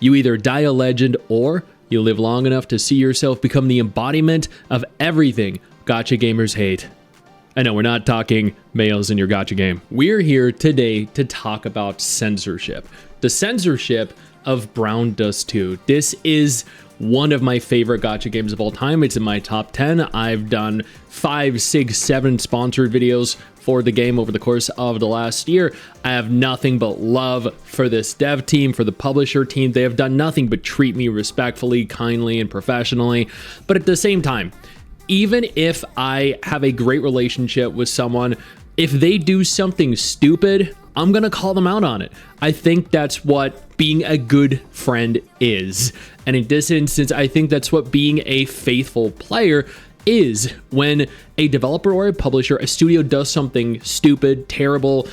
You either die a legend or you live long enough to see yourself become the embodiment of everything gacha gamers hate. I know we're not talking males in your gacha game. We're here today to talk about censorship. The censorship of Brown Dust 2. This is one of my favorite gacha games of all time. It's in my top 10. I've done 5, 6, 7 sponsored videos for the game over the course of the last year. I have nothing but love for this dev team, for the publisher team. They have done nothing but treat me respectfully, kindly, and professionally. But at the same time, even if I have a great relationship with someone, if they do something stupid, I'm gonna call them out on it. I think that's what being a good friend is. And in this instance, I think that's what being a faithful player is. When a developer or a publisher, a studio does something stupid, terrible,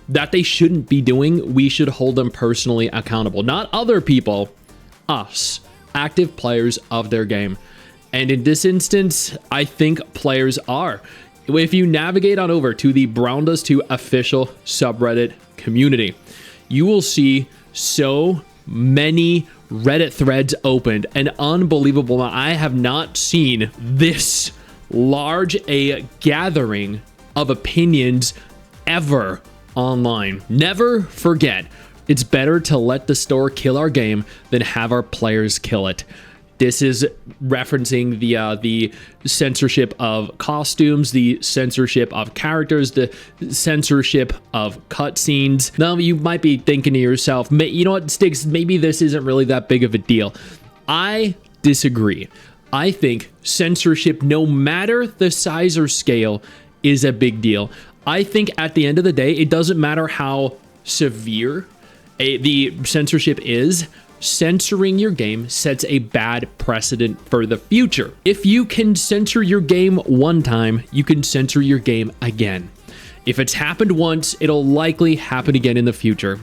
that they shouldn't be doing, we should hold them personally accountable. Not other people, us, active players of their game. And in this instance, I think players are. If you navigate on over to the Brown Dust 2 official subreddit community, you will see so many Reddit threads opened, an unbelievable amount. I have not seen this large a gathering of opinions ever online. Never forget, it's better to let the store kill our game than have our players kill it. This is referencing the censorship of costumes, the censorship of characters, the censorship of cutscenes. Now, you might be thinking to yourself, you know what, Stix, maybe this isn't really that big of a deal. I disagree. I think censorship, no matter the size or scale, is a big deal. I think at the end of the day, it doesn't matter how severe the censorship is. Censoring your game sets a bad precedent for the future. If you can censor your game one time, you can censor your game again. If it's happened once, it'll likely happen again in the future.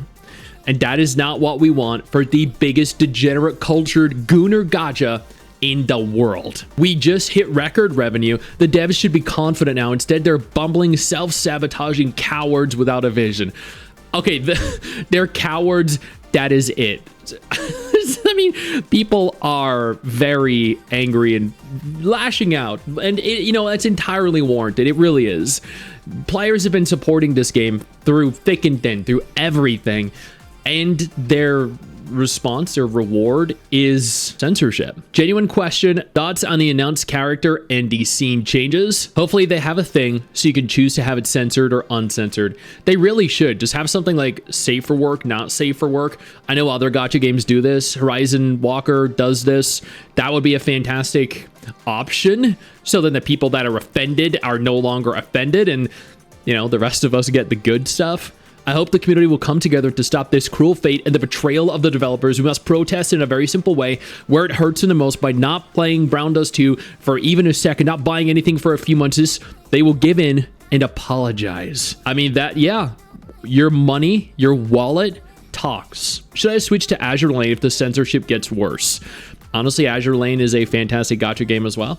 And that is not what we want for the biggest degenerate cultured gooner gacha in the world. We just hit record revenue. The devs should be confident now. Instead, they're bumbling, self-sabotaging cowards without a vision. Okay, they're cowards. That is it. I mean, people are very angry and lashing out, and that's entirely warranted. It really is. Players have been supporting this game through thick and thin, through everything, and their response, their reward, is censorship. Genuine question, thoughts on the announced character and the scene changes? Hopefully they have a thing so you can choose to have it censored or uncensored. They really should just have something like safe for work, not safe for work. I know other gacha games do this. Horizon Walker does this. That would be a fantastic option, so then the people that are offended are no longer offended, and the rest of us get the good stuff. I hope the community will come together to stop this cruel fate and the betrayal of the developers. We must protest in a very simple way, where it hurts them the most, by not playing Brown Dust 2 for even a second, not buying anything for a few months. They will give in and apologize. I mean, your money, your wallet talks. Should I switch to Azure Lane if the censorship gets worse? Honestly, Azure Lane is a fantastic gacha game as well.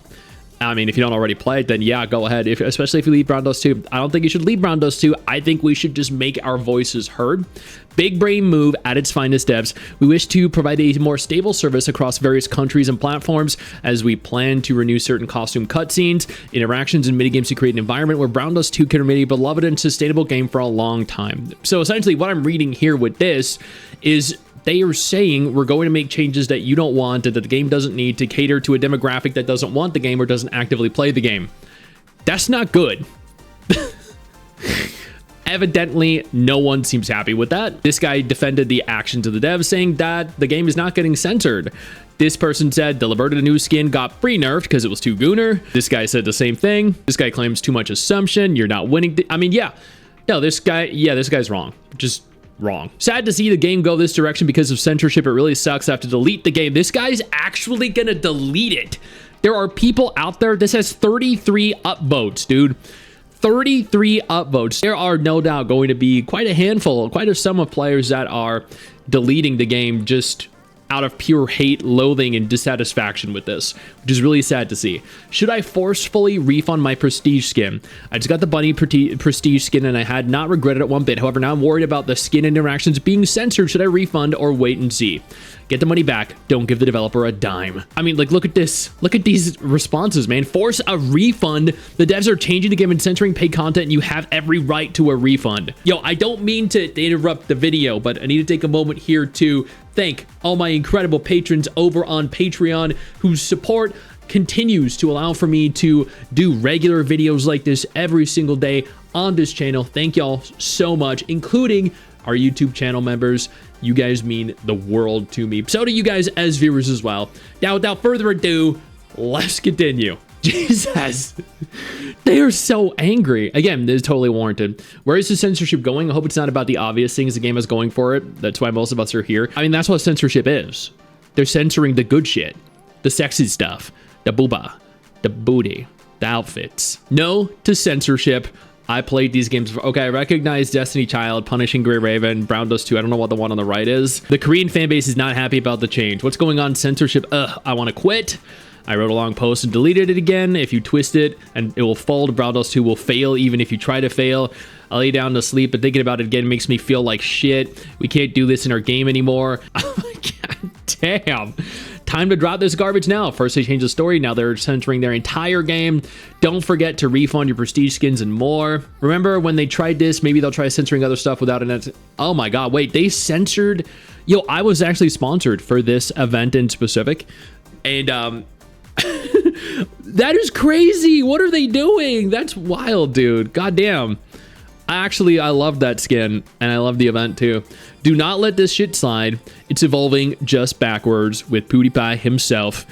I mean, if you don't already play it, then yeah, go ahead. Especially if you leave Brown Dust 2. I don't think you should leave Brown Dust 2. I think we should just make our voices heard. Big brain move at its finest, devs. We wish to provide a more stable service across various countries and platforms as we plan to renew certain costume cutscenes, interactions, and minigames to create an environment where Brown Dust 2 can remain a beloved and sustainable game for a long time. So essentially what I'm reading here with this is they are saying we're going to make changes that you don't want and that the game doesn't need to cater to a demographic that doesn't want the game or doesn't actively play the game. That's not good. Evidently, no one seems happy with that. This guy defended the actions of the devs, saying that the game is not getting censored. This person said the Liberta new skin got free nerfed because it was too gooner. This guy said the same thing. This guy claims too much assumption. You're not winning. I mean, yeah. No, this guy's wrong. Just wrong. Sad to see the game go this direction because of censorship. It really sucks. I have to delete the game. This guy's actually gonna delete it. There are people out there. This has 33 upvotes, dude. 33 upvotes. There are no doubt going to be quite a handful, quite a sum of players that are deleting the game just out of pure hate, loathing, and dissatisfaction with this, which is really sad to see. Should I forcefully refund my prestige skin? I just got the bunny prestige skin and I had not regretted it one bit. However, now I'm worried about the skin interactions being censored. Should I refund or wait and see? Get the money back. Don't give the developer a dime. I mean, like, look at this. Look at these responses, man. Force a refund. The devs are changing the game and censoring paid content, and you have every right to a refund. Yo, I don't mean to interrupt the video, but I need to take a moment here to thank all my incredible patrons over on Patreon whose support continues to allow for me to do regular videos like this every single day on this channel. Thank y'all so much, including our YouTube channel members. You guys mean the world to me. So do you guys as viewers as well. Now, without further ado, let's continue. Jesus. They are so angry. Again, this is totally warranted. Where is the censorship going? I hope it's not about the obvious things the game is going for it. That's why most of us are here. I mean, that's what censorship is. They're censoring the good shit. The sexy stuff. The booba. The booty. The outfits. No to censorship. I played these games before. Okay, I recognize Destiny Child, Punishing Grey Raven, Brown Dust 2. I don't know what the one on the right is. The Korean fan base is not happy about the change. What's going on? Censorship. Ugh, I want to quit. I wrote a long post and deleted it again. If you twist it, and it will fold. Brown Dust 2 will fail even if you try to fail. I lay down to sleep, but thinking about it again makes me feel like shit. We can't do this in our game anymore. Oh my god damn. Time to drop this garbage now. First they changed the story, now they're censoring their entire game. Don't forget to refund your prestige skins and more. Remember when they tried this, maybe they'll try censoring other stuff without an... Oh my god, wait, they censored... Yo, I was actually sponsored for this event in specific. And, that is crazy. What are they doing? That's wild, dude. Goddamn. I love that skin, and I love the event too. Do not let this shit slide. It's evolving just backwards with PewDiePie himself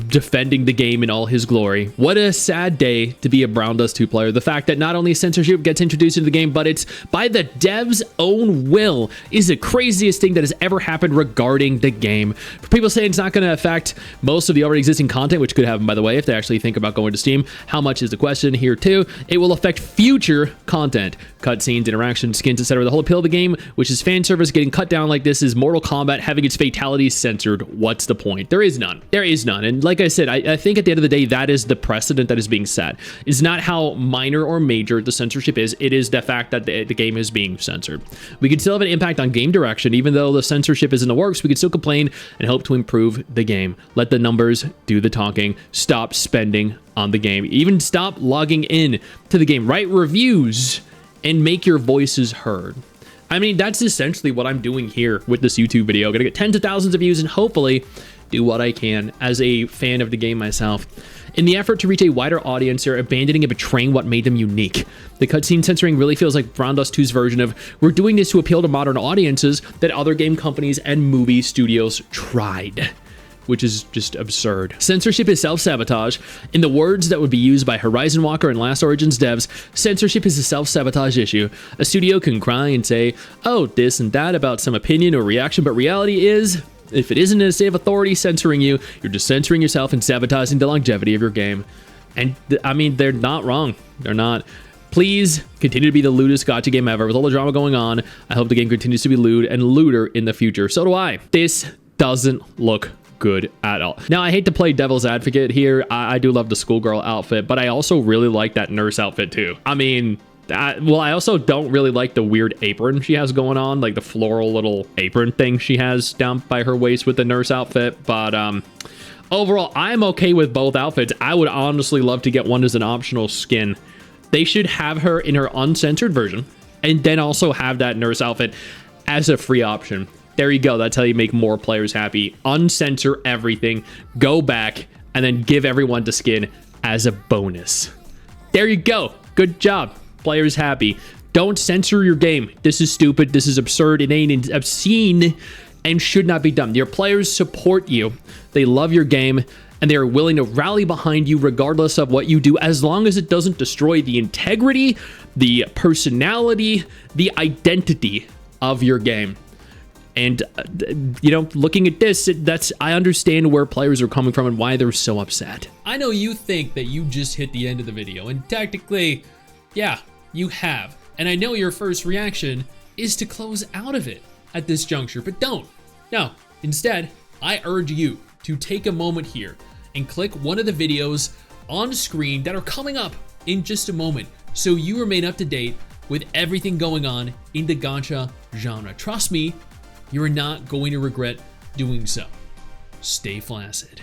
defending the game in all his glory. What a sad day to be a Brown Dust 2 player. The fact that not only censorship gets introduced into the game, but it's by the devs' own will is the craziest thing that has ever happened regarding the game. For people saying it's not going to affect most of the already existing content, which could happen, by the way, if they actually think about going to Steam, how much is the question here too? It will affect future content, cutscenes, interactions, skins, etc. The whole appeal of the game, which is fan service, getting cut down like this, is Mortal Kombat having its fatalities censored. What's the point? There is none. There is none. And like I said, I think at the end of the day, that is the precedent that is being set. It's not how minor or major the censorship is. It is the fact that the game is being censored. We can still have an impact on game direction. Even though the censorship is in the works, we can still complain and hope to improve the game. Let the numbers do the talking. Stop spending on the game. Even stop logging in to the game. Write reviews and make your voices heard. I mean, that's essentially what I'm doing here with this YouTube video. Gonna get tens of thousands of views and hopefully do what I can as a fan of the game myself. In the effort to reach a wider audience, they're abandoning and betraying what made them unique. The cutscene censoring really feels like Brown Dust 2's version of, we're doing this to appeal to modern audiences that other game companies and movie studios tried. Which is just absurd. Censorship is self-sabotage. In the words that would be used by Horizon Walker and Last Origins devs, censorship is a self-sabotage issue. A studio can cry and say, oh, this and that about some opinion or reaction, but reality is, if it isn't a state of authority censoring you, you're just censoring yourself and sabotaging the longevity of your game. And I mean, they're not wrong. They're not. Please continue to be the lewdest gacha game ever. With all the drama going on, I hope the game continues to be lewd and lewder in the future. So do I. This doesn't look good at all. Now, I hate to play devil's advocate here. I do love the schoolgirl outfit, but I also really like that nurse outfit too. I mean, well, I also don't really like the weird apron she has going on, like the floral little apron thing she has down by her waist with the nurse outfit. But overall, I'm okay with both outfits. I would honestly love to get one as an optional skin. They should have her in her uncensored version and then also have that nurse outfit as a free option. There you go. That's how you make more players happy. Uncensor everything, go back, and then give everyone the skin as a bonus. There you go. Good job. Players happy. Don't censor your game. This is stupid. This is absurd. It ain't obscene and should not be done. Your players support you. They love your game, and they are willing to rally behind you regardless of what you do, as long as it doesn't destroy the integrity, the personality, the identity of your game. And, you know, looking at this, I understand where players are coming from and why they're so upset. I know you think that you just hit the end of the video, and technically, yeah, you have. And I know your first reaction is to close out of it at this juncture, but don't. No, instead, I urge you to take a moment here and click one of the videos on screen that are coming up in just a moment so you remain up to date with everything going on in the gacha genre. Trust me, you are not going to regret doing so. Stay flaccid.